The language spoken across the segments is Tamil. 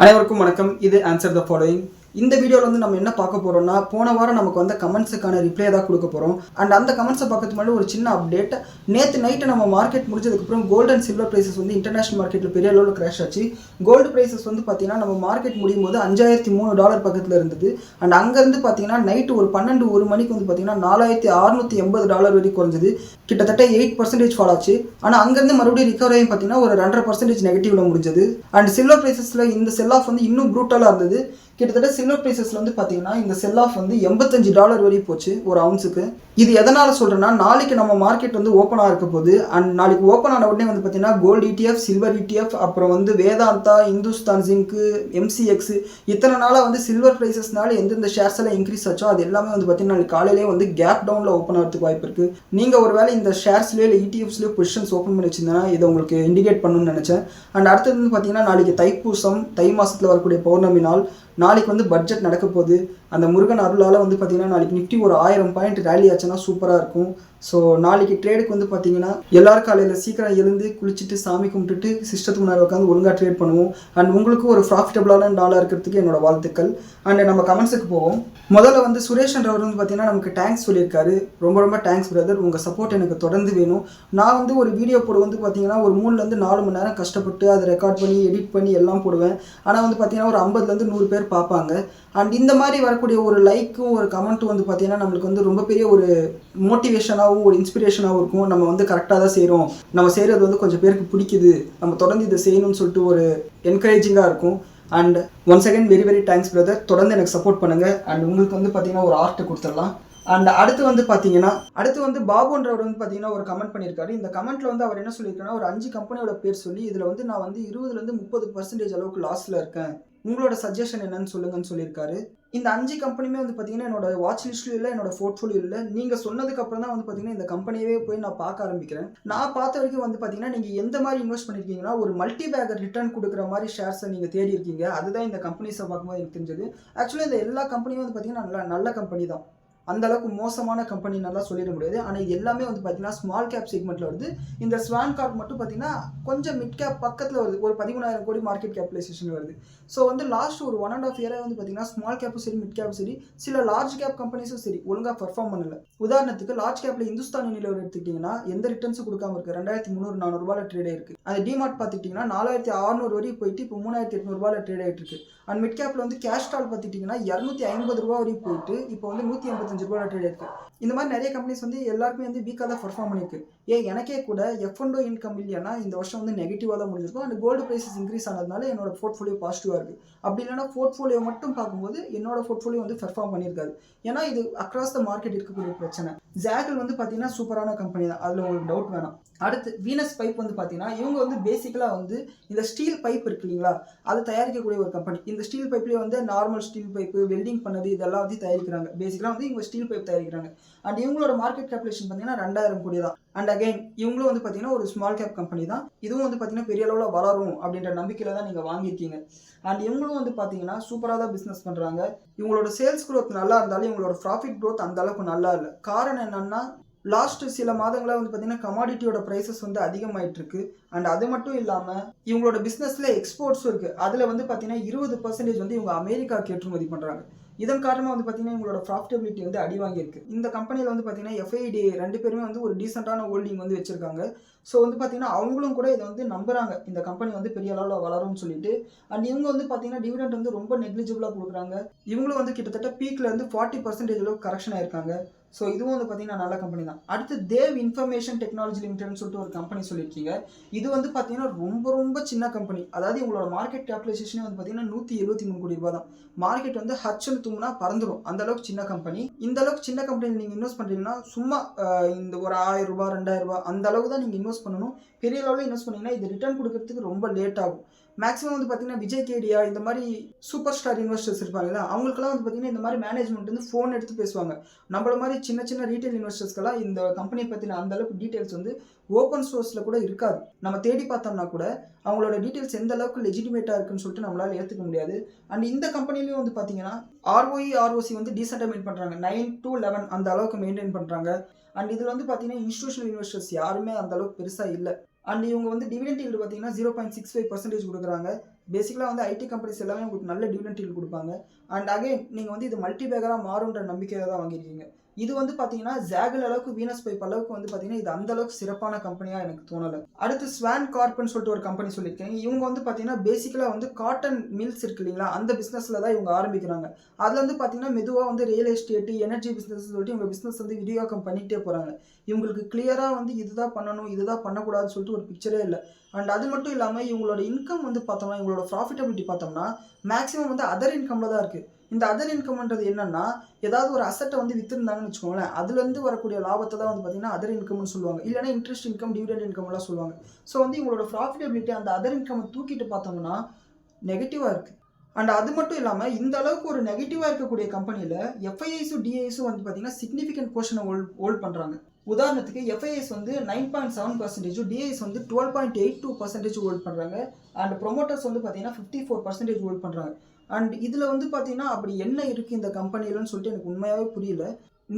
அனைவருக்கும் வணக்கம். இது ஆன்சர் த ஃபாலோயிங். இந்த வீடியோவில் வந்து நம்ம என்ன பார்க்க போகிறோம்னா, போன வாரம் நமக்கு வந்த கமெண்ட்ஸுக்கான ரிப்ளை தான் கொடுக்க போகிறோம். அண்ட் அந்த கமெண்ட்ஸை பார்க்கறதுக்கு முன்னாடி ஒரு சின்ன அப்டேட். நேற்று நைட்டு நம்ம மார்க்கெட் முடிஞ்சதுக்கப்புறம் கோல்டு அண்ட் சில்வர் ப்ரைஸஸ் வந்து இன்டர்நேஷனல் மார்க்கெட்டில் பெரிய அளவில் கிராஷ் ஆச்சு. கோல்டு ப்ரைஸஸ் வந்து பார்த்தீங்கன்னா நம்ம மார்க்கெட் முடியும் போது $5,003 பக்கத்தில் இருந்தது. அண்ட் அங்கேருந்து பார்த்தீங்கன்னா நைட்டு ஒரு 12-1 மணிக்கு வந்து பார்த்தீங்கன்னா $4,680 வரைக்கும் குறைஞ்சது. கிட்டத்தட்ட 8% ஃபால் ஆச்சு. ஆனால் அங்கேருந்து மறுபடியும் ரிகவர் ஆகி பார்த்தீங்கன்னா ஒரு 2.5% நெகட்டிவ்ல முடிஞ்சது. அண்ட் சில்வர் ப்ரைஸஸில் இந்த செல் ஆஃப் வந்து இன்னும் ப்ரூட்டலாக இருந்தது. கிட்டத்தட்ட சில்வர் ப்ரைஸஸில் வந்து பார்த்தீங்கன்னா இந்த செல் ஆஃப் வந்து $85 வரையும் போச்சு ஒரு அவுன்ஸுக்கு. இது எதனால் சொல்கிறேன்னா, நாளைக்கு நம்ம மார்க்கெட் வந்து ஓப்பனாக இருக்க போகுது. அண்ட் நாளைக்கு ஓப்பன் ஆன உடனே வந்து பார்த்தீங்கன்னா கோல்டு ETF, சில்வர் ETF, அப்புறம் வந்து வேதாந்தா, இந்துஸ்தான் ஜிங்க்கு, MCX, இத்தனை நாளாக வந்து சில்வர் ப்ரைஸஸ்னால எந்தெந்த ஷேர்ஸ் எல்லாம் இன்க்ரீஸ் ஆச்சோ அது எல்லாமே வந்து பார்த்தீங்கன்னா நாளைக்கு காலையிலே வந்து கேப் டவுனில் ஓப்பன் ஆகிறதுக்கு வாய்ப்பு இருக்குது. நீங்கள் ஒரு வேளை இந்த ஷேர்ஸ்லேயோ இல்லை ETFஸ்லேயோ பொசிஷன்ஸ் ஓப்பன் பண்ணி வச்சிருந்தேன்னா இதை உங்களுக்கு இண்டிகேட் பண்ணணும்னு நினச்சேன். அண்ட் அடுத்தது வந்து பார்த்தீங்கன்னா நாளைக்கு தைப்பூசம், தை மாதத்தில் வரக்கூடிய பௌர்ணமி நாள். நாளைக்கு வந்து பட்ஜெட் நடக்க போகுது. அந்த முருகன் அருளால் வந்து பார்த்தீங்கன்னா நாளைக்கு நிஃப்டி ஒரு 1000 பாயிண்ட் ரேலி ஆச்சுன்னா சூப்பராக இருக்கும். ஸோ நாளைக்கு ட்ரேடுக்கு வந்து பார்த்தீங்கன்னா எல்லாரும் காலையில் சீக்கிரம் எழுந்து குளிச்சுட்டு சாமி கும்பிட்டுட்டு சிஸ்டத்துக்கு முன்னாடி உட்காந்து ஒழுங்காக ட்ரேட் பண்ணுவோம். அண்ட் உங்களுக்கு ஒரு ப்ராஃபிட்டபிளான நாளாக இருக்கிறதுக்கு என்னோட வாழ்த்துக்கள். அண்ட் நம்ம கமெண்ட்ஸுக்கு போவோம். முதல்ல வந்து சுரேஷன்றவர் வந்து பார்த்தீங்கன்னா நமக்கு தேங்க்ஸ் சொல்லியிருக்காரு. ரொம்ப ரொம்ப தேங்க்ஸ் பிரதர், உங்கள் சப்போர்ட் எனக்கு தொடர்ந்து வேணும். நான் வந்து ஒரு வீடியோ போட வந்து பார்த்தீங்கன்னா ஒரு 3-4 மணி நேரம் கஷ்டப்பட்டு அதை ரெக்கார்ட் பண்ணி எடிட் பண்ணி எல்லாம் போடுவேன். ஆனால் வந்து பார்த்தீங்கன்னா ஒரு 50-100 பேர் பார்ப்பாங்க. அண்ட் இந்த மாதிரி வரக்கூடிய ஒரு லைக்கும் ஒரு கமெண்ட்டும் வந்து பார்த்தீங்கன்னா நம்மளுக்கு வந்து ரொம்ப பெரிய ஒரு மோட்டிவேஷனாகவும் ஒரு இன்ஸ்பிரேஷனாகவும் இருக்கும். நம்ம வந்து கரெக்டாக தான் செய்கிறோம், நம்ம செய்கிறது வந்து கொஞ்சம் பேருக்கு பிடிக்குது, நம்ம தொடர்ந்து இதை செய்யணும்னு சொல்லிட்டு ஒரு என்கரேஜிங்காக இருக்கும். And once again very very thanks brother, தொடர்ந்து எனக்கு சப்போர்ட் பண்ணுங்கள். அண்ட் உங்களுக்கு வந்து பார்த்தீங்கன்னா ஒரு ஆர்ட் கொடுத்துடலாம். அண்ட் அடுத்து வந்து பாபுன்றவர் வந்து பார்த்தீங்கன்னா ஒரு கமெண்ட் பண்ணியிருக்காரு. இந்த கமெண்ட்டில் வந்து அவர் என்ன சொல்லியிருக்காருன்னா, ஒரு 5 கம்பெனியோட பேர் சொல்லி இதில் வந்து நான் வந்து 20-30% அளவுக்கு லாஸில் இருக்கேன், உங்களோட சஜஷன் என்னன்னு சொல்லுங்கன்னு சொல்லியிருக்காரு. இந்த 5 கம்பெனியுமே வந்து பார்த்தீங்கன்னா என்னோட வாட்ச் லிஸ்ட்லையும் இல்லை, என்னோட போர்ட்ஃபோலியோ இல்லை. நீங்கள் சொன்னதுக்கு அப்புறம் தான் வந்து பார்த்தீங்கன்னா இந்த கம்பெனியவே போய் நான் பார்க்க ஆரம்பிக்கிறேன். நான் பார்த்த வரைக்கும் வந்து பார்த்தீங்கன்னா நீங்கள் எந்த மாதிரி இன்வெஸ்ட் பண்ணியிருக்கீங்கன்னா ஒரு மல்டி பேக்கர் ரிட்டர்ன் கொடுக்குற மாதிரி ஷேர்ஸை நீங்கள் தேடி இருக்கீங்க. அதுதான் இந்த கம்பெனிஸை பார்க்கும்போது எனக்கு தெரிஞ்சது. ஆக்சுவலி இந்த எல்லா கம்பெனியும் வந்து பார்த்தீங்கன்னா நல்ல கம்பெனி தான். அந்த அளவுக்கு மோசமான கம்பெனி நல்லா சொல்லிட முடியாது. ஆனால் இது எல்லாமே வந்து பார்த்தீங்கன்னா ஸ்மால் கேப் செக்மெண்ட்டில் வருது. இந்த ஸ்வான் கார்ட் மட்டும் பார்த்தீங்கன்னா கொஞ்சம் மிட் கேப் பக்கத்தில் வருது. ஒரு 13,000 கோடி மார்க்கெட் கேபிடலைசேஷன் வருது. ஸோ வந்து லாஸ்ட் ஒரு 1.5 இயராக வந்து பார்த்தீங்கன்னா ஸ்மால் கேப்பும் சரி, மிட் கேப்பும் சரி, சில லார்ஜ் கேப் கம்பெனிஸும் சரி ஒழுங்காக பர்ஃபார்ம் பண்ணல. உதாரணத்துக்கு லார்ஜ் கேப்பில் இந்துஸ்தான் யூனிலிவர் எடுத்துக்கிட்டிங்கன்னா எந்த ரிட்டர்ன்ஸும் கொடுக்காம இருக்குது. 2,300-400 ட்ரேட் இருக்குது. அந்த டிமார்ட் பார்த்துக்கிட்டிங்கன்னா 4,600 வரைக்கும் போயிட்டு இப்போ 3,800 ட்ரேட் ஆகிட்டு இருக்கு. அண்ட் மிட் கேப்பில் வந்து கேஷ்டால் பார்த்துக்கிட்டிங்கன்னா $250 வரைக்கும் போயிட்டு இப்போ வந்து $185 ட்ரேட் இருக்கு. இந்த மாதிரி நிறைய கம்பெனிஸ் வந்து எல்லாருக்குமே வந்து வீக்காக தான் பர்ஃபார்ம் பண்ணியிருக்கு. எனக்கே கூட F&O இன்கம் இல்லைன்னா இந்த வருஷம் வந்து நெகட்டிவாக தான் முடிஞ்சிருக்கும். அண்ட் கோல்டு ப்ரைஸஸ் இன்க்ரீஸ் ஆனதுனால என்னோட போர்ட்ஃபோலியோ பாசிட்டிவாக இருக்குது. அப்படி இல்லைன்னா போர்ட்ஃபோலியோ மட்டும் பார்க்கும்போது என்னோட போர்ட்ஃபோலியோ வந்து பெர்ஃபார்ம் பண்ணியிருக்காது. ஏன்னா இது அக்ராஸ் த மார்க்கெட் இருக்கக்கூடிய பிரச்சனை. ஜாகல் வந்து பார்த்தீங்கன்னா சூப்பரான கம்பெனி தான், அதில் உங்களுக்கு டவுட் வேணாம். அடுத்து வீனஸ் பைப் வந்து பார்த்தீங்கன்னா இவங்க வந்து பேசிக்கலாக வந்து இந்த ஸ்டீல் பைப் இருக்கு இல்லைங்களா, அதை தயாரிக்கக்கூடிய ஒரு கம்பெனி. இந்த ஸ்டீல் பைப்லேயே வந்து நார்மல் ஸ்டீல் பைப்பு, வெல்டிங் பண்ணது இதெல்லாம் வந்து தயாரிக்கிறாங்க. பேசிக்கலாக வந்து இவங்க ஸ்டீல் பைப் தயாரிக்கிறாங்க. அண்ட் இவங்களோட மார்க்கெட் கேபிடலைசேஷன் பார்த்தீங்கன்னா 2,000 கோடி தான். அண்ட் அகைன் இவங்களும் வந்து பார்த்தீங்கன்னா ஒரு ஸ்மால் கேப் கம்பெனி தான். இதுவும் வந்து பார்த்தீங்கன்னா பெரிய அளவில் வளரும் அப்படின்ற நம்பிக்கையில் தான் நீங்கள் வாங்கியிருக்கீங்க. அண்ட் இவங்களும் வந்து பார்த்தீங்கன்னா சூப்பராக தான் பிஸ்னஸ் பண்ணுறாங்க. இவங்களோட சேல்ஸ் க்ரோத் நல்லா இருந்தாலும் இவங்களோட ப்ராஃபிட் க்ரோத் அந்த அளவுக்கு நல்லா இல்லை. காரணம் என்னன்னா, லாஸ்ட் சில மாதங்களாக வந்து பார்த்தீங்கன்னா கமாடிட்டியோட ப்ரைஸஸ் வந்து அதிகமாயிட்டு இருக்கு. அண்ட் அது மட்டும் இல்லாமல் இவங்களோட பிஸ்னஸில் எக்ஸ்போர்ட்ஸும் இருக்குது. அதில் வந்து பார்த்தீங்கன்னா 20% வந்து இவங்க அமெரிக்காவுக்கு ஏற்றுமதி பண்ணுறாங்க. இதன் காரணமாக வந்து பார்த்தீங்கன்னா இவங்களோட ப்ராஃபிட்டபிலிட்டி வந்து அடி வாங்கியிருக்கு. இந்த கம்பெனியில் வந்து பார்த்தீங்கன்னா FID 2 பேருமே வந்து ஒரு டீசெண்டான ஹோல்டிங் வந்து வச்சிருக்காங்க. ஸோ வந்து பார்த்தீங்கன்னா அவங்களும் கூட இதை வந்து நம்புறாங்க, இந்த கம்பெனி வந்து பெரிய அளவில் வளரும்னு சொல்லிட்டு. அண்ட் இவங்க வந்து பார்த்தீங்கன்னா டிவிடெண்ட் வந்து ரொம்ப நெக்லிஜிபிளாக கொடுக்குறாங்க. இவங்களும் வந்து கிட்டத்தட்ட பீக்கில் வந்து 40% அளவுக்கு கரெக்ஷன் ஆயிருக்காங்க. ஸோ இதுவும் வந்து பார்த்தீங்கன்னா நல்ல கம்பெனி தான். அடுத்து தேவ் இன்ஃபர்மேஷன் டெக்னாலஜி லிமிடெட்னு சொல்லிட்டு ஒரு கம்பெனி சொல்லியிருக்கீங்க. இது வந்து பார்த்தீங்கன்னா ரொம்ப ரொம்ப சின்ன கம்பெனி. அதாவது இவங்களோட மார்க்கெட் கேபிடலைசேஷனே வந்து பார்த்தீங்கன்னா $173 கோடி தான். மார்க்கெட் வந்து ஹச்னு தும்னா பறந்துடும், அந்த அளவுக்கு சின்ன கம்பெனி. இந்த அளவுக்கு சின்ன கம்பெனி நீங்கள் இன்வெஸ்ட் பண்ணுறீங்கன்னா சும்மா இந்த ஒரு $1,000 $2,000 அந்த அளவுக்கு தான் நீங்கள் இன்வெஸ்ட் பண்ணணும். பெரிய லெவலில் இன்வெஸ்ட் பண்ணிங்கன்னா இது ரிட்டர்ன் கொடுக்கறதுக்கு ரொம்ப லேட் ஆகும். மேக்ஸிமம் வந்து பார்த்தீங்கன்னா விஜய் கேடியா இந்த மாதிரி சூப்பர் ஸ்டார் இன்வெஸ்டர்ஸ் இருப்பாங்களா, அவங்களுக்குலாம் வந்து பார்த்தீங்கன்னா இந்த மாதிரி மேனேஜ்மெண்ட் வந்து ஃபோன் எடுத்து பேசுவாங்க. நம்மள மாதிரி சின்ன சின்ன ரீட்டைல் இன்வெஸ்டர்ஸ்க்கெல்லாம் இந்த கம்பெனியை பற்றின அந்த அளவுக்கு டீட்டெயில்ஸ் வந்து ஓப்பன் சோர்ஸில் கூட இருக்காது. நம்ம தேடி பார்த்தோம்னா கூட அவங்களோட டீட்டெயில்ஸ் எந்த அளவுக்கு லெஜிட்டிமேட்டாக இருக்குன்னு சொல்லிட்டு நம்மளால் ஏற்றுக்க முடியாது. அண்ட் இந்த கம்பெனிலையும் வந்து பார்த்தீங்கன்னா ROE ROC வந்து டீசெண்டாக மெயின்டைன் பண்ணுறாங்க. 9 to 11 அந்த அளவுக்கு மெயின்டைன் பண்ணுறாங்க. அண்ட் இதில் வந்து பார்த்தீங்கன்னா இன்ஸ்டிடியூஷனல் இன்வெஸ்டர்ஸ் யாருமே அந்த அளவுக்கு பெருசாக இல்லை. அண்ட் இவங்க வந்து டிவிடெண்ட் ஈல்டு பார்த்தீங்கன்னா 0.65% கொடுக்குறாங்க. பேசிக்கலாக வந்து ஐடி கம்பெனிஸ் எல்லாமே உங்களுக்கு நல்ல டிவிடெண்ட் டீல் கொடுப்பாங்க. அண்ட் அகைன் நீங்கள் வந்து இது மல்டி பேக்கராக மாறுன்ற நம்பிக்கையாக தான் வாங்கியிருக்கீங்க. இது வந்து பார்த்தீங்கன்னா ஜாகல் அளவுக்கு வீனஸ் பைப் அளவுக்கு வந்து பார்த்தீங்கன்னா இது அந்த அளவுக்கு சிறப்பான கம்பெனியாக எனக்கு தோணலை. அடுத்து ஸ்வான் கார்ப்னு சொல்லிட்டு ஒரு கம்பெனி சொல்லியிருக்கேன். இவங்க வந்து பார்த்தீங்கன்னா பேசிக்கலாக வந்து காட்டன் மில்ஸ் இருக்கு இல்லைங்களா, அந்த பிஸ்னஸில் தான் இவங்க ஆரம்பிக்கிறாங்க. அதில் வந்து பார்த்தீங்கன்னா மெதுவாக வந்து ரியல் எஸ்டேட்டு எனர்ஜி பிஸ்னஸ் சொல்லிட்டு இவங்க பிஸ்னஸ் வந்து விரிவாக்கம் பண்ணிகிட்டே போகிறாங்க. இவங்களுக்கு கிளியராக வந்து இதுதான் பண்ணணும் இதுதான் பண்ணக்கூடாதுன்னு சொல்லிட்டு ஒரு பிக்சரே இல்லை. அண்ட் அது மட்டும் இல்லாமல் இவங்களோட இன்கம் வந்து பார்த்தோம்னா இவங்களோட ப்ராஃபிட்டபிலிட்டி பார்த்தோம்னா மேக்ஸிமம் வந்து அதர் இன்கமில் தான் இருக்குது. இந்த அதர் இன்கம்ன்றது என்னன்னா ஏதாவது ஒரு அசட்டை வந்து விற்றுருந்தாங்கன்னு வச்சுக்கோங்களேன், அதுலேருந்து வரக்கூடிய லாபத்தை தான் வந்து பார்த்தீங்கன்னா அதர் இன்கம்னு சொல்லுவாங்க. இல்லைனா இன்ட்ரெஸ்ட் இன்கம் டிவிடெண்ட் இன்கம்லாம் சொல்லுவாங்க. ஸோ வந்து இவங்களோட ப்ராஃபிட்டபிலிட்டி அந்த அதர் இன்கம் தூக்கிட்டு பார்த்தோம்னா நெகட்டிவாக இருக்குது. அண்ட் அது மட்டும் இல்லாமல் இந்த அளவுக்கு ஒரு நெகட்டிவாக இருக்கக்கூடிய கம்பெனியில் எஃப்ஐஐஸும் டிஐஸும் வந்து பார்த்தீங்கன்னா சிக்னிஃபிகண்ட் போர்ஷனை ஹோல்ட் பண்ணுறாங்க. உதாரணத்துக்கு எஃப்ஐஎஸ் வந்து 9.7%, டிஐஎஸ் வந்து 12.82% ஹோல்ட் பண்ணுறாங்க. அண்ட் ப்ரொமோட்டர்ஸ் வந்து பார்த்தீங்கன்னா 54% ஹோல்ட் பண்ணுறாங்க. அண்ட் இதில் வந்து பார்த்தீங்கன்னா அப்படி என்ன இருக்குது இந்த கம்பெனிலன்னு சொல்லிட்டு எனக்கு உண்மையாகவே புரியல.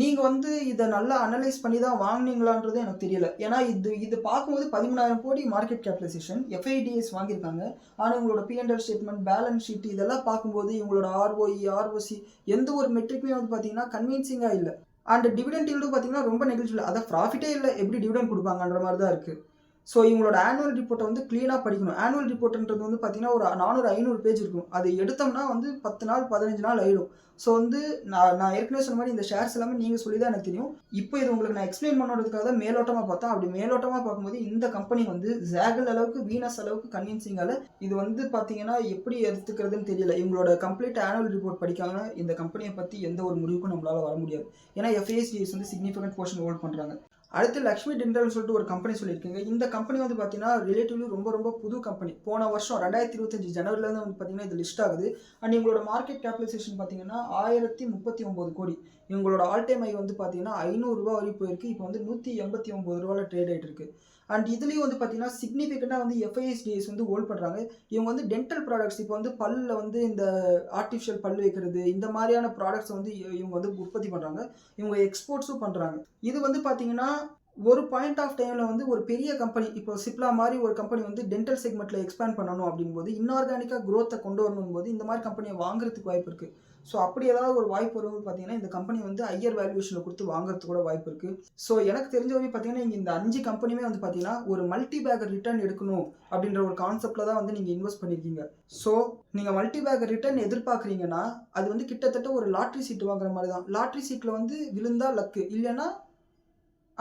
நீங்கள் வந்து இதை நல்லா அனலைஸ் பண்ணி தான் வாங்கினீங்களான்றது எனக்கு தெரியல. ஏன்னா இது பார்க்கும்போது 13,000 கோடி மார்க்கெட் கேபிடலைசேஷன் எஃப்ஐடிஎஸ் வாங்கியிருக்காங்க. ஆனால் இவங்களோட P&L ஸ்டேட்மெண்ட், பேலன்ஸ் ஷீட் இதெல்லாம் பார்க்கும்போது இவங்களோட ROE, ROC எந்த ஒரு மெட்ரிக்குமே வந்து பார்த்தீங்கன்னா கன்வின்சிங்காக இல்லை. அண்ட் டிவிடெண்ட் ஈல்டும் பார்த்தீங்கன்னா ரொம்ப நெகிழ்ச்சியில், அதான் ப்ராஃபிட்டே இல்லை, எப்படி டிவிடெண்ட் கொடுப்பாங்கன்ற மாதிரி தான் இருக்குது. ஸோ இவங்களோட ஆனுவல் ரிப்போர்ட்டை வந்து க்ளீனாக படிக்கணும். ஆனுவல் ரிப்போர்ட்ன்றது வந்து பார்த்தீங்கன்னா ஒரு 400-500 பேஜ் இருக்கும். அது எடுத்தோம்னா வந்து 10 நாள் 15 நாள் ஆகிடும். ஸோ வந்து நான் ஏற்கனவே சொன்ன மாதிரி இந்த ஷேர்ஸ் எல்லாமே நீங்கள் சொல்லி தான் எனக்கு தெரியும். இப்போ இது உங்களுக்கு நான் எக்ஸ்பிளைன் பண்ணுறதுக்காக தான் மேலோட்டமாக பார்த்தேன். அப்படி மேலோட்டமாக பார்க்கும்போது இந்த கம்பெனி வந்து ஜாகல் அளவுக்கு வீனஸ் அளவுக்கு கன்வின்சிங்கால இது வந்து பார்த்தீங்கன்னா எப்படி எடுத்துக்கிறதுன்னு தெரியல. இவங்களோட கம்ப்ளீட் ஆனுவல் ரிப்போர்ட் படிக்காம இந்த கம்பெனியை பற்றி எந்த ஒரு முடிவுக்கும் நம்மளால் வர முடியாது. ஏன்னா எஃப்ஐஎஸ்டிஎஸ் வந்து சிக்னிஃபிகண்ட் போர்ஷன் ஹோல்ட் பண்ணுறாங்க. அடுத்து லக்ஷ்மி டென்டல்னு சொல்லிட்டு ஒரு கம்பெனி சொல்லியிருக்கீங்க. இந்த கம்பெனி வந்து பார்த்தீங்கன்னா ரிலேட்டிவ்லி ரொம்ப புது கம்பெனி. போன வருஷம் 2025 ஜனவரிலேருந்து வந்து பார்த்தீங்கன்னா இது லிஸ்ட் ஆகுது. அண்ட் இவங்களோட மார்க்கெட் கேபிடலைசேஷன் பார்த்தீங்கன்னா 1039 கோடி. இவங்களோட ஆல் டைம் ஹை வந்து பார்த்தீங்கன்னா 500 ரூபா வரைக்கும் போயிருக்கு. இப்போ வந்து 189 ரூபாயில் ட்ரேட் ஆகிட்டு இருக்கு. அண்ட் இதுலேயும் வந்து பார்த்தீங்கன்னா சிக்னிஃபிகண்டாக வந்து எஃப்ஐஎஸ்டிஎஸ் வந்து ஹோல்ட் பண்ணுறாங்க. இவங்க வந்து டென்டல் ப்ராடக்ட்ஸ் இப்போ வந்து பல்லில் வந்து இந்த ஆர்டிஃபிஷியல் பல் வைக்கிறது இந்த மாதிரியான ப்ராடக்ட்ஸ் வந்து இவங்க வந்து உற்பத்தி பண்ணுறாங்க. இவங்க எக்ஸ்போர்ட்ஸும் பண்ணுறாங்க. இது வந்து பார்த்தீங்கன்னா ஒரு பாயிண்ட் ஆஃப் டைமில் வந்து ஒரு பெரிய கம்பெனி இப்போ சிப்லா மாதிரி ஒரு கம்பெனி வந்து டென்டல் செக்மெண்ட்டில் எக்ஸ்பேண்ட் பண்ணணும் அப்படின்போது இன்ஆர்கானிக்காக க்ரோத்தை கொண்டு வரணும் போது இந்த மாதிரி கம்பெனியை வாங்குறதுக்கு வாய்ப்பு இருக்குது. ஸோ அப்படி ஏதாவது ஒரு வாய்ப்பு வரும்போது பார்த்தீங்கன்னா இந்த கம்பெனி வந்து ஹையர் வேல்யூஷனில் கொடுத்து வாங்குறதுக்கு கூட வாய்ப்பு இருக்குது. ஸோ எனக்கு தெரிஞ்ச வரை பார்த்தீங்கன்னா நீங்கள் இந்த 5 கம்பெனியுமே வந்து பார்த்தீங்கன்னா ஒரு மல்டி பேக்கர் ரிட்டர்ன் எடுக்கணும் அப்படின்ற ஒரு கான்செப்டில் தான் வந்து நீங்கள் இன்வெஸ்ட் பண்ணியிருக்கீங்க. ஸோ நீங்கள் மல்டி பேக்கர் ரிட்டர்ன் எதிர்பார்க்குறீங்கன்னா அது வந்து கிட்டத்தட்ட ஒரு லாட்ரி சீட்டு வாங்குற மாதிரி தான். லாட்ரி சீட்டில் வந்து விழுந்தா லக்கு, இல்லைன்னா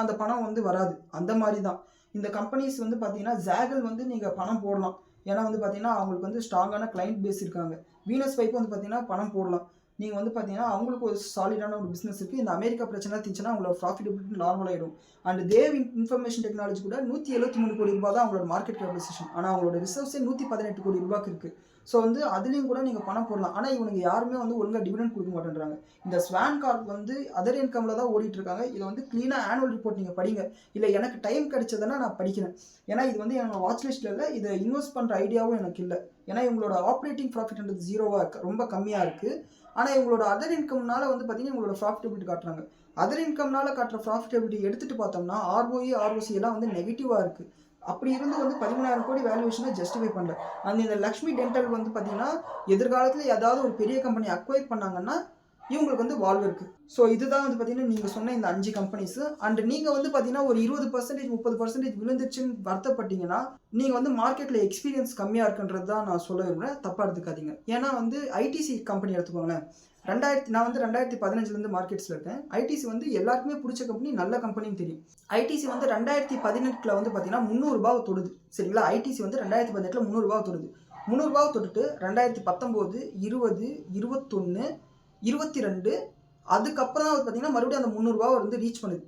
அந்த பணம் வந்து வராது. அந்த மாதிரி தான் இந்த கம்பெனிஸ் வந்து பார்த்தீங்கன்னா ஜாகல் வந்து நீங்கள் பணம் போடலாம். ஏன்னா வந்து பார்த்தீங்கன்னா அவங்களுக்கு வந்து ஸ்ட்ராங்கான கிளைண்ட் பேஸ் இருக்காங்க. வீனஸ் பைப் வந்து பார்த்தீங்கன்னா பணம் போடலாம். நீங்கள் வந்து பார்த்தீங்கன்னா அவங்களுக்கு ஒரு சாலிடான ஒரு பிஸ்னஸ் இருக்குது. இந்த அமெரிக்கா பிரச்சனை தீச்சுன்னா அவங்களோட ப்ராஃபிட்டபிலிட்டி நார்மல் ஆகிடும். அண்ட் தேவ் இன்ஃபர்மேஷன் டெக்னாலஜி கூட 173 கோடி ரூபாய் தான் அவங்களோட மார்க்கெட் கேபிடலைசேஷன். ஆனால் அவங்களோட ரிசர்வ்ஸே 118 கோடி ரூபாய்க்கு இருக்குது. ஸோ வந்து அதுலேயும் கூட நீங்கள் பணம் போடலாம். ஆனால் இவங்க யாருமே வந்து ஒழுங்காக டிவிடெண்ட் கொடுக்க மாட்டேன்றாங்க. இந்த ஸ்வான் கார்ப் வந்து அதர் இன்கமில் தான் ஓடிட்டு இருக்காங்க. இதை வந்து க்ளீனாக ஆனுவல் ரிப்போர்ட் நீங்கள் படிங்க. இல்லை எனக்கு டைம் கிடைச்சதுன்னா நான் படிக்கிறேன். ஏன்னா இது வந்து என்னோட வாட்ச் லிஸ்ட்டில் இல்லை. இதை இன்வெஸ்ட் பண்ணுற ஐடியாவும் எனக்கு இல்லை. ஏன்னா இவங்களோட ஆப்ரேட்டிங் ப்ராஃபிட்ன்றது 0வாக இருக்குது, ரொம்ப கம்மியாக இருக்குது. ஆனால் இவங்களோட அதர் இன்கம்னால வந்து பார்த்தீங்கன்னா இவங்களோட ப்ராஃபிட்டபிலிட்டி காட்டுறாங்க. அதர் இன்கம்னால காட்டுற ப்ராஃபிட்டபிலிட்டி எடுத்துகிட்டு பார்த்தோம்னா ROE, ROC எல்லாம் வந்து நெகட்டிவாக இருக்குது. அப்படி இருந்து வந்து 13,000 கோடி வேல்யூவேஷனை ஜஸ்டிஃபை பண்ணல. அந்த இந்த லக்ஷ்மி டென்டல் வந்து பார்த்தீங்கன்னா எதிர்காலத்தில் ஏதாவது ஒரு பெரிய கம்பெனி அக்வைர் பண்ணாங்கன்னா இவங்களுக்கு வந்து வால்வ் இருக்குது. ஸோ இதுதான் வந்து பார்த்தீங்கன்னா நீங்கள் சொன்ன இந்த 5 கம்பெனிஸு. அண்ட் நீங்கள் வந்து பார்த்தீங்கன்னா ஒரு 20% 30% விழுந்துச்சுன்னு வருத்தப்பட்டீங்கன்னா நீங்கள் வந்து மார்க்கெட்டில் எக்ஸ்பீரியன்ஸ் கம்மியாக இருக்குன்றது தான் நான் சொல்ல விரும்புகிறேன். தப்பாக எடுத்துக்காதீங்க. ஏன்னா வந்து ஐடிசி கம்பெனி எடுத்துக்கோங்களேன். நான் வந்து 2015 மார்க்கெட்ஸில் இருக்கேன். ஐடிசி வந்து எல்லாருக்குமே பிடிச்ச கம்பெனி, நல்ல கம்பெனின்னு தெரியும். ஐடிசி வந்து 2018 வந்து பார்த்தீங்கன்னா 300 ரூபாவை தொடுது. சரிங்களா? ஐடிசி வந்து 2018 300 ரூபாவை தொடுது. 300 ரூபாவை தொட்டுட்டு 2019, 20, 21, 22 அதுக்கப்புறம் தான் பார்த்தீங்கன்னா மறுபடியும் அந்த 300 ரூபாவை வந்து ரீச் பண்ணுது.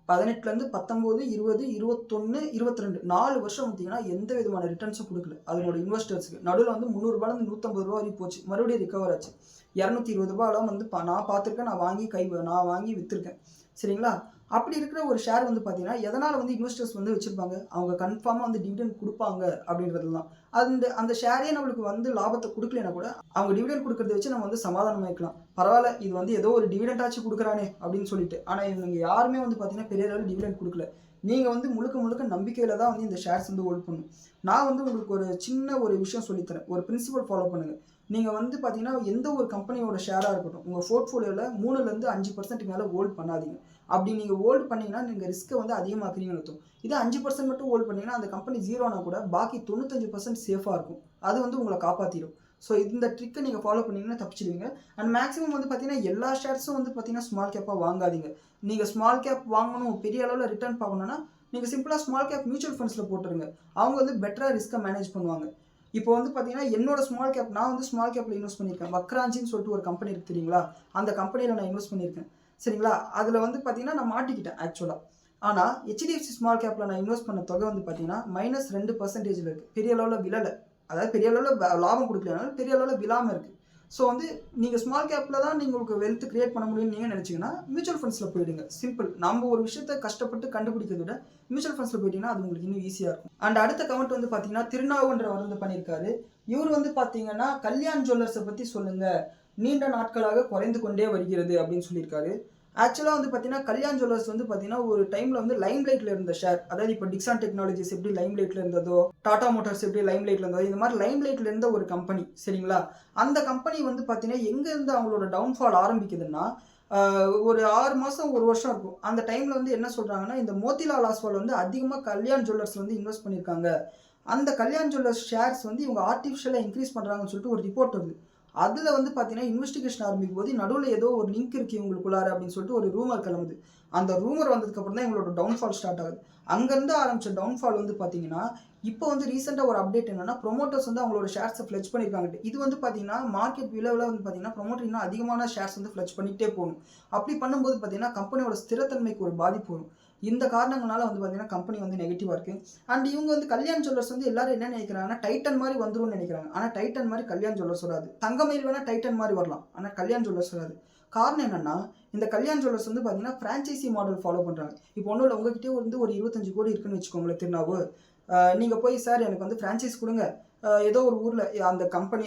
18 19, 20, 21, 22 4 வருஷம் பார்த்தீங்கன்னா எந்த விதமான ரிட்டர்ன்ஸும் கொடுக்கல அதனோட இன்வெஸ்டர்ஸுக்கு. நடுவில் வந்து 300 ரூபாயிலேருந்து 150 ரூபா வரைக்கும் போச்சு. மறுபடியும் ரிகவர் ஆச்சு. 220 ரூபாயெல்லாம் வந்து நான் பார்த்துருக்கேன். நான் வாங்கி விற்றுருக்கேன். சரிங்களா? அப்படி இருக்கிற ஒரு ஷேர் வந்து பார்த்தீங்கன்னா எதனால் வந்து இன்வெஸ்டர்ஸ் வந்து வச்சுருப்பாங்க, அவங்க கன்ஃபார்மாக வந்து டிவிடெண்ட் கொடுப்பாங்க அப்படின்றது தான். அந்த ஷேரே நம்மளுக்கு வந்து லாபத்தை கொடுக்கலனா கூட அவங்க டிவிடெண்ட் கொடுக்கறத வச்சு நம்ம வந்து சமாதானம் ஆகிக்கலாம். பரவாயில்ல, இது வந்து ஏதோ ஒரு டிவிடெண்ட் ஆச்சு கொடுக்குறானே அப்படின்னு சொல்லிட்டு. ஆனால் இவங்க யாருமே வந்து பார்த்தீங்கன்னா பெரிய அளவில் டிவிடெண்ட் கொடுக்கல. நீங்கள் வந்து முழுக்க முழுக்க நம்பிக்கையில் தான் வந்து இந்த ஷேர்ஸ் வந்து ஹோல்ட் பண்ணணும். நான் வந்து உங்களுக்கு ஒரு சின்ன ஒரு விஷயம் சொல்லித்தரேன். ஒரு பிரின்சிபல் ஃபாலோ பண்ணுங்கள். நீங்கள் வந்து பார்த்தீங்கன்னா எந்த ஒரு கம்பெனியோட ஷேராக இருக்கட்டும், உங்கள் போர்ட்ஃபோலியோவில் 3லேருந்து 5% மேலே ஹோல்ட் பண்ணாதீங்க. அப்படி நீங்கள் ஹோல்ட் பண்ணிங்கன்னா நீங்கள் ரிஸ்க்கை வந்து அதிகமாக்குறீங்கன்னு அர்த்தம். இதே 5% மட்டும் ஹோல்ட் பண்ணிங்கன்னா அந்த கம்பெனி ஜீரோனா கூட பாக்கி 95% சேஃபாக இருக்கும். அது வந்து உங்களை காப்பாற்றிடும். ஸோ இந்த ட்ரிக்கை நீங்கள் ஃபாலோ பண்ணிங்கன்னா தப்பிச்சிடுவீங்க. அண்ட் மேக்ஸிமம் வந்து பார்த்தீங்கன்னா எல்லா ஷேர்ஸும் வந்து பார்த்தீங்கன்னா ஸ்மால் கேப்பாக வாங்காதீங்க. நீங்கள் ஸ்மால் கேப் வாங்கணும், பெரிய அளவில் ரிட்டர்ன் பார்க்கணுன்னா நீங்கள் சிம்பிளாக ஸ்மால் கேப் மியூச்சுவல் ஃபண்ட்ஸில் போட்டுருங்க. அவங்க வந்து பெட்டராக ரிஸ்க்கை மேனேஜ் பண்ணுவாங்க. இப்போ வந்து பார்த்தீங்கன்னா என்னோட ஸ்மால் கேப், நான் வந்து ஸ்மால் கேப்பில் இன்வெஸ்ட் பண்ணியிருக்கேன். வக்ராஞ்சின்னு சொல்லிட்டு ஒரு கம்பெனி இருக்குது தெரியுங்களா? அந்த கம்பெனியில் நான் இன்வெஸ்ட் பண்ணியிருக்கேன். சரிங்களா? அதில் வந்து பார்த்தீங்கன்னா நான் மாட்டிக்கிட்டேன் ஆக்சுவலாக. ஆனால் ஹெச்டிஎஃப்சி ஸ்மால் கேப்பில் நான் இன்வெஸ்ட் பண்ண தொகை வந்து பார்த்தீங்கன்னா -2% இருக்குது. பெரிய அளவில் விழலை. அதாவது பெரிய அளவில் லாபம் கொடுக்கலனாலும் பெரிய அளவில் விழாமல் இருக்குது. ஸோ வந்து நீங்கள் ஸ்மால் கேப்பில் தான் உங்களுக்கு வெல்த் கிரியேட் பண்ண முடியும்னு நீங்கள் நினச்சிங்கன்னா மியூச்சுவல் ஃபண்ட்ஸில் போயிடுங்க. சிம்பிள். நம்ம ஒரு விஷயத்தை கஷ்டப்பட்டு கண்டுபிடிக்கிறத விட மியூச்சுவல் ஃபண்ட்ஸில் போயிட்டீங்கன்னா அது உங்களுக்கு இன்னும் ஈஸியாக இருக்கும். அண்ட் அடுத்த கமெண்ட் வந்து பார்த்தீங்கன்னா திருநாவுன்றவர் வந்து பண்ணியிருக்காரு. இவர் வந்து பார்த்தீங்கன்னா கல்யாண் ஜுவல்லர்ஸை பற்றி சொல்லுங்கள், நீண்ட நாட்களாக குறைந்து கொண்டே வருகிறது அப்படின்னு சொல்லியிருக்காரு. ஆக்சுவலாக வந்து பார்த்தீங்கன்னா கல்யாண் ஜுவல்லர்ஸ் வந்து பார்த்தீங்கன்னா ஒரு டைமில் வந்து லைம் லைட்டில் இருந்த ஷேர். அதாவது இப்போ டிக்ஸான் டெக்னாலஜிஸ் எப்படி லைம் லைட்டில் இருந்ததோ, டாடா மோட்டார்ஸ் எப்படி லைம் லைட்டில் இருந்ததோ, இந்த மாதிரி லைம் லைட்டில் இருந்த ஒரு கம்பெனி. சரிங்களா? அந்த கம்பெனி வந்து பார்த்தீங்கன்னா எங்கேருந்து அவங்களோட டவுன்ஃபால் ஆரம்பிக்குதுன்னா ஒரு 6 மாதம் 1 வருஷம் இருக்கும். அந்த டைமில் வந்து என்ன சொல்கிறாங்கன்னா, இந்த மோத்திலால் ஆஸ்வால் வந்து அதிகமாக கல்யாண் ஜுவல்லர்ஸ் வந்து இன்வெஸ்ட் பண்ணியிருக்காங்க. அந்த கல்யாண் ஜுவல்லர்ஸ் ஷேர்ஸ் வந்து இவங்க ஆர்டிஃபிஷியலாக இன்க்ரீஸ் பண்ணுறாங்கன்னு சொல்லிட்டு ஒரு ரிப்போர்ட் வருது. அதில் வந்து பார்த்தீங்கன்னா இன்வெஸ்டிகேஷன் ஆரம்பிக்கும் போது நடுவில் ஏதோ ஒரு லிங்க் இருக்குது இவங்களுக்குள்ளார அப்படின்னு சொல்லிட்டு ஒரு ரூமர் கிளம்புது. அந்த ரூமர் வந்ததுக்கப்புறம் தான் எங்களோட டவுன்ஃபால் ஸ்டார்ட் ஆகுது. அங்கேருந்து ஆரம்பித்த டவுன்ஃபால் வந்து பார்த்தீங்கன்னா இப்போ வந்து ரீசெண்டாக ஒரு அப்டேட் என்னன்னா, ப்ரொமோட்டர்ஸ் வந்து அவங்களோட ஷேர்ஸை ஃப்ளெச் பண்ணியிருக்காங்க. இது வந்து பார்த்தீங்கன்னா மார்க்கெட் விலைவில் வந்து பார்த்தீங்கன்னா ப்ரொமோட்டர் இன்னும் அதிகமான ஷேர்ஸ் வந்து ஃப்ளெச் பண்ணிகிட்டே போகணும். அப்படி பண்ணும்போது பார்த்தீங்கன்னா கம்பெனியோட ஸ்திரத்தன்மைக்கு ஒரு பாதிப்பு வரும். இந்த காரணங்களால வந்து பார்த்தீங்கன்னா கம்பெனி வந்து நெகட்டிவாக இருக்குது. அண்ட் இவங்க வந்து கல்யாண் ஜுவல்லர்ஸ் வந்து எல்லாரும் என்ன நினைக்கிறாங்கன்னா டைட்டன் மாதிரி வந்துரும்னு நினைக்கிறாங்க. ஆனால் டைட்டன் மாதிரி கல்யாண் ஜுவல்லர்ஸ் வராது. தங்கமயில் வேணால் டைட்டன் மாதிரி வரலாம், ஆனால் கல்யாண் ஜுவல்லர்ஸ் வராது. காரணம் என்னன்னா, இந்த கல்யாண் ஜுவல்லர்ஸ் வந்து பார்த்தீங்கன்னா ஃப்ரான்ச்சைசி மாடல் ஃபாலோ பண்ணுறாங்க. இப்போ ஒன்றும் இல்லை, உங்ககிட்டே வந்து ஒரு 25 கோடி இருக்குன்னு வச்சுக்கோங்களேன் திருநாவு. நீங்கள் போய் சார் எனக்கு வந்து ஃப்ரான்ச்சைஸ் கொடுங்க, ஏதோ ஒரு ஊரில் அந்த கம்பெனி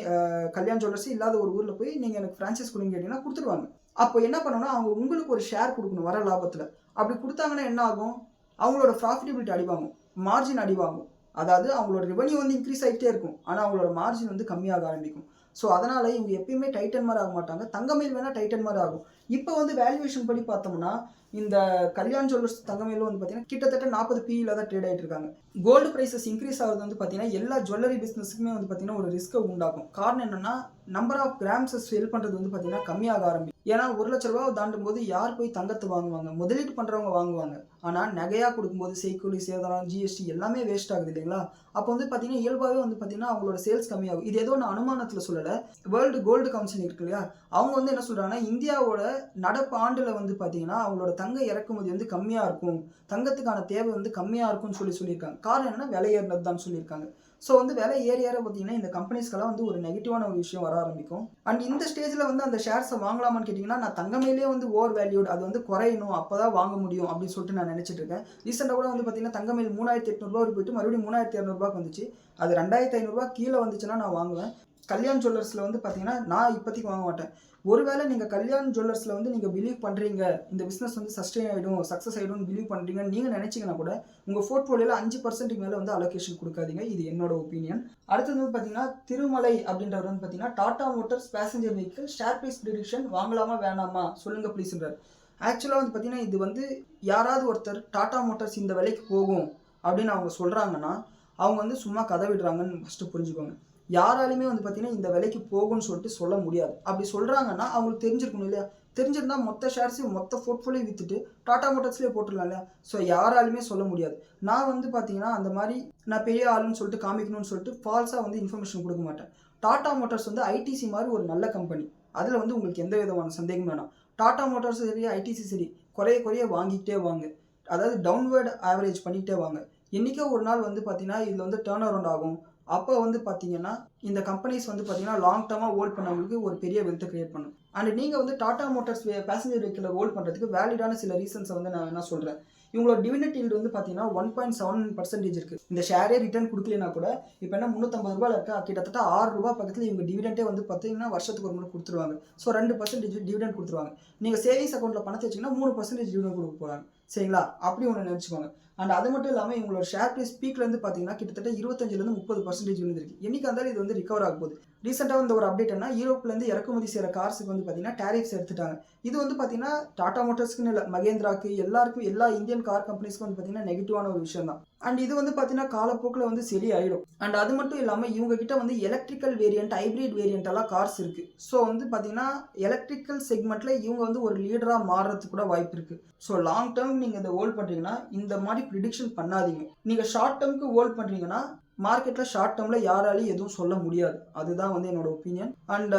கல்யாண் ஜுவல்லர்ஸ் இல்லாத ஒரு ஊரில் போய் நீங்கள் எனக்கு ஃப்ரான்ச்சைஸ் கொடுங்க கேட்டிங்கன்னா கொடுத்துருவாங்க. அப்போ என்ன பண்ணணும்னா அவங்க உங்களுக்கு ஒரு ஷேர் கொடுக்கணும் வர லாபத்தில். அப்படி கொடுத்தாங்கன்னா என்ன ஆகும்? அவங்களோட ப்ராஃபிட்டபிலிட்டி அடிவாங்கும், மார்ஜின் அடிவாங்கும். அதாவது அவங்களோட ரெவன்யூ வந்து இன்க்ரீஸ் ஆகிட்டே இருக்கும், ஆனால் அவங்களோட மார்ஜின் வந்து கம்மியாக ஆரம்பிக்கும். ஸோ அதனால் இவங்க எப்பயுமே டைட்டன் மாதிரி ஆக மாட்டாங்க. தங்கமயில் வேணால் டைட்டன் மாதிரி ஆகும். இப்போ வந்து வேல்யூவேஷன் படி பார்த்தோம்னா இந்த கல்யாண் ஜுவல்லர்ஸ் தங்கமயிலும் வந்து பார்த்தீங்கன்னா கிட்டத்தட்ட 40 PE தான் ட்ரேட் ஆகிட்டு இருக்காங்க. கோல்டு ப்ரைஸஸ் இன்க்ரீஸ் ஆகுது வந்து பார்த்தீங்கன்னா எல்லா ஜுவல்லரி பிஸ்னஸுக்குமே வந்து பார்த்தீங்கன்னா ஒரு ரிஸ்க்கை உண்டாகும். காரணம் என்னன்னா, நம்பர் ஆஃப் கிராம்ஸை செல் பண்ணுறது வந்து பார்த்தீங்கன்னா கம்மியாக ஆரம்பிக்கும். ஏன்னா 1,00,000 ரூபா தாண்டும் போது யார் போய் தங்கத்தை வாங்குவாங்க? முதலீட்டு பண்ணுறவங்க வாங்குவாங்க. ஆனால் நகையாக கொடுக்கும்போது செய்கூலி சேதாரம், ஜிஎஸ்டி எல்லாமே வேஸ்ட் ஆகுது இல்லைங்களா? அப்போ வந்து பார்த்தீங்கன்னா இயல்பாகவே வந்து பார்த்தீங்கன்னா அவங்களோட சேல்ஸ் கம்மியாகும். இது ஏதோ நான் அனுமானத்தில் சொல்லலை. வேர்ல்டு கோல்டு கவுன்சில் இருக்கு இல்லையா, அவங்க வந்து என்ன சொல்கிறாங்கன்னா, இந்தியாவோட நடப்பு ஆண்டில் வந்து பார்த்தீங்கன்னா அவங்களோட தங்க இறக்குமதி வந்து கம்மியாக இருக்கும், தங்கத்துக்கான தேவை வந்து கம்மியாக இருக்கும்னு சொல்லியிருக்காங்க. காரணம் என்னன்னா விலை ஏறினது தான் சொல்லியிருக்காங்க. ஸோ வந்து விலை ஏற பார்த்தீங்கன்னா இந்த கம்பெனிஸ்க்கெல்லாம் வந்து ஒரு நெகட்டிவான ஒரு விஷயம் வர ஆரம்பிக்கும். அண்ட் இந்த ஸ்டேஜில் வந்து அந்த ஷேர்ஸை வாங்கலாமான்னு கேட்டிங்கன்னா, நான் தங்கமேலே வந்து ஓவர் வேல்யூட், அது வந்து குறையணும், அப்போ தான் வாங்க முடியும் அப்படின்னு சொல்லிட்டு நான் நினச்சிட்டு இருக்கேன். ரீசெண்டாக கூட வந்து பார்த்தீங்கன்னா தங்கமேல் 3,800 போயிட்டு மறுபடியும் 3,200 வந்துச்சு. அது 2,500 கீழே வந்துச்சுன்னா நான் வாங்குவேன். கல்யாண் ஜுவல்லர்ஸில் வந்து பார்த்தீங்கன்னா நான் இப்போதைக்கு வாங்க மாட்டேன். ஒருவேளை நீங்கள் கல்யாண் ஜுவல்லர்ஸில் வந்து நீங்கள் பிலீவ் பண்ணுறீங்க, இந்த பிஸ்னஸ் வந்து சஸ்டெயின் ஆகிடும், சக்ஸஸ் ஆகிடும்னு பிலீவ் பண்ணுறீங்கன்னு நீங்கள் நினச்சிங்கன்னா கூட உங்கள் போர்ட்ஃபோலியோவில் 5% மேலே வந்து அலோகேஷன் கொடுக்காதீங்க. இது என்னோட ஒப்பீனியன். அடுத்தது வந்து பார்த்தீங்கன்னா திருமலை அப்படின்றவர் வந்து பார்த்தீங்கன்னா Tata Motors passenger vehicle share price prediction வாங்கலாமா வேணாமா சொல்லுங்கள் ப்ளீஸ்ன்றார். ஆக்சுவலாக வந்து பார்த்தீங்கன்னா இது வந்து யாராவது ஒருத்தர் டாடா மோட்டார்ஸ் இந்த விலைக்கு போகும் அப்படின்னு அவங்க சொல்கிறாங்கன்னா அவங்க வந்து சும்மா கதை விடுறாங்கன்னு ஃபஸ்ட்டு புரிஞ்சுக்கோங்க. யாராலுமே வந்து பார்த்தீங்கன்னா இந்த விலைக்கு போகும்னு சொல்லிட்டு சொல்ல முடியாது. அப்படி சொல்கிறாங்கன்னா அவங்களுக்கு தெரிஞ்சிருக்கணும் இல்லையா? தெரிஞ்சிருந்தா மொத்த ஷேர்ஸையும் மொத்த போர்ட்ஃபோலியோ விற்றுட்டு டாடா மோட்டார்ஸ்லேயே போட்டுடலாம் இல்லையா? ஸோ யாராலுமே சொல்ல முடியாது. நான் வந்து பார்த்தீங்கன்னா அந்த மாதிரி நான் பெரிய ஆளுன்னு சொல்லிட்டு காமிக்கணும்னு சொல்லிட்டு ஃபால்ஸாக வந்து இன்ஃபர்மேஷன் கொடுக்க மாட்டேன். டாடா மோட்டார்ஸ் வந்து ஐடிசி மாதிரி ஒரு நல்ல கம்பெனி. அதில் வந்து உங்களுக்கு எந்த விதமான சந்தேகம் வேணாம். டாடா மோட்டார்ஸ் சரி, ஐடிசி சரி, குறைய வாங்கிக்கிட்டே வாங்க. அதாவது டவுன்வேர்டு ஆவரேஜ் பண்ணிக்கிட்டே வாங்க. என்றைக்கோ ஒரு நாள் வந்து பார்த்தீங்கன்னா இதில் வந்து டேர்ன் அரவுண்ட் ஆகும். அப்போ வந்து பார்த்தீங்கன்னா இந்த கம்பெனிஸ் வந்து பார்த்தீங்கன்னா லாங் டர்மாக ஹோல்ட் பண்ணவங்களுக்கு ஒரு பெரிய வெல்த்தை கிரியேட் பண்ணும். அண்ட் நீங்கள் வந்து டாடா மோட்டார்ஸ் பேசஞ்சர் வெஹிக்கிளை ஹோல்ட் பண்ணுறதுக்கு வேலிடான சில ரீசன்ஸை வந்து நான் என்ன சொல்கிறேன். இவங்களோட டிவிடெண்ட் ஈல்டு வந்து பார்த்தீங்கன்னா 1.7% இருக்குது. இந்த ஷேரே ரிட்டர்ன் கொடுக்கலனா கூட இப்போ என்ன 350 ரூபாயில் இருக்கா, கிட்டத்தட்ட 6 ரூபா பக்கத்தில் இவங்க டிவிடெண்டே வந்து பார்த்தீங்கன்னா வருஷத்துக்கு ஒரு முறை கொடுத்துருவாங்க. ஸோ 2% டிவிடெண்ட் கொடுத்துருவாங்க. நீங்கள் சேவிங்ஸ் அக்கௌண்ட்டில் பணத்தை வச்சிங்கன்னா 3% டிவிடெண்ட் கொடுக்க போகிறாங்க. சரிங்களா? அப்படி ஒன்று நினச்சிக்கோங்க. அண்ட் அது மட்டும் இல்லாமல் இவங்களோட ஷேர் ப்ரைஸ் பீக்லேருந்து பார்த்தீங்கன்னா கிட்டத்தட்ட 25% 30% விழுந்திருக்கு. என்னைக்கு இருந்தாலும் இது வந்து ரிகவர் ஆக போகுது. ரீசெண்டாக வந்து ஒரு அப்டேட் என்ன, யூரோப்லேருந்து இறக்குமதி செய்கிற கார்ஸுக்கு வந்து பார்த்தீங்கன்னா டேரிஃப்ஸ் எடுத்துட்டாங்க. இது வந்து பார்த்தீங்கன்னா டாடா மோட்டர்ஸ்க்குன்னு இல்லை, மகேந்திராக்கு எல்லாருக்கும், எல்லா இந்தியன் கார் கம்பெனிஸ்க்கும் வந்து பார்த்தீங்கன்னா நெகட்டிவான ஒரு விஷயம் தான். அண்ட் இது வந்து பார்த்தீங்கன்னா காலப்போக்கில் வந்து சரி ஆயிடும். அண்ட் அது மட்டும் இல்லாமல் இவங்க கிட்ட வந்து எலக்ட்ரிக்கல் வேரியன்ட், ஹைப்ரிட் வேரியன்ட் எல்லாம் கார்ஸ் இருக்கு. ஸோ வந்து பார்த்தீங்கன்னா எலக்ட்ரிக்கல் செக்மெண்ட்ல இவங்க வந்து ஒரு லீடராக மாறுறதுக்கு கூட வாய்ப்பு இருக்கு. ஸோ லாங் டேர்ம் நீங்கள் இதை ஹோல்ட் பண்ணுறீங்கன்னா இந்த மாதிரி ப்ரிடிக்ஷன் பண்ணாதீங்க. நீங்கள் ஷார்ட் டேர்முக்கு ஹோல்ட் பண்ணுறீங்கன்னா மார்க்கெட்டில் ஷார்ட் டேர்மில் யாராலையும் எதுவும் சொல்ல முடியாது. அதுதான் வந்து என்னோட ஒப்பீனியன். அண்ட்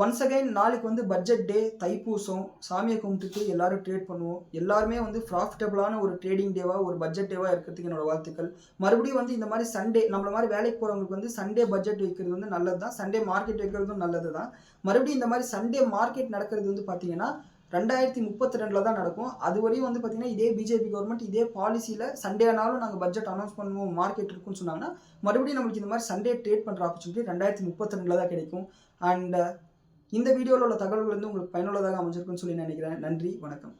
ஒன்ஸ் அகைன் நாளைக்கு வந்து பட்ஜெட் டே, தைப்பூசம், சாமியை கும்பிட்டுட்டு எல்லாரும் ட்ரேட் பண்ணுவோம். எல்லாருமே வந்து ப்ராஃபிட்டபிளான ஒரு ட்ரேடிங் டேவாக, ஒரு பட்ஜெட் டேவாக இருக்கிறதுக்கு என்னோட வாழ்த்துக்கள். மறுபடியும் வந்து இந்த மாதிரி சண்டே, நம்மள மாதிரி வேலைக்கு போகிறவங்களுக்கு வந்து சண்டே பட்ஜெட் வைக்கிறது வந்து நல்லது தான், சண்டே மார்க்கெட் வைக்கிறதும் நல்லது தான். மறுபடியும் இந்த மாதிரி சண்டே மார்க்கெட் நடக்கிறது வந்து பார்த்தீங்கன்னா 2032 தான் நடக்கும். அது வரையும் வந்து பார்த்தீங்கன்னா இதே பிஜேபி கவர்மெண்ட் இதே பாலிசியில் சண்டே ஆனாலும் நாங்கள் பட்ஜெட் அனௌன்ஸ் பண்ணுவோம், மார்க்கெட் இருக்குன்னு சொன்னாங்கன்னா மறுபடியும் நம்மளுக்கு இந்த மாதிரி சண்டே ட்ரேட் பண்ணுற ஆப்பர்ச்சுனிட்டி 2032 தான் கிடைக்கும். அண்ட் இந்த வீடியோவில் உள்ள தகவல்கள் வந்து உங்களுக்கு பயனுள்ளதாக அமைஞ்சிருக்குன்னு சொல்லி நினைக்கிறேன். நன்றி, வணக்கம்.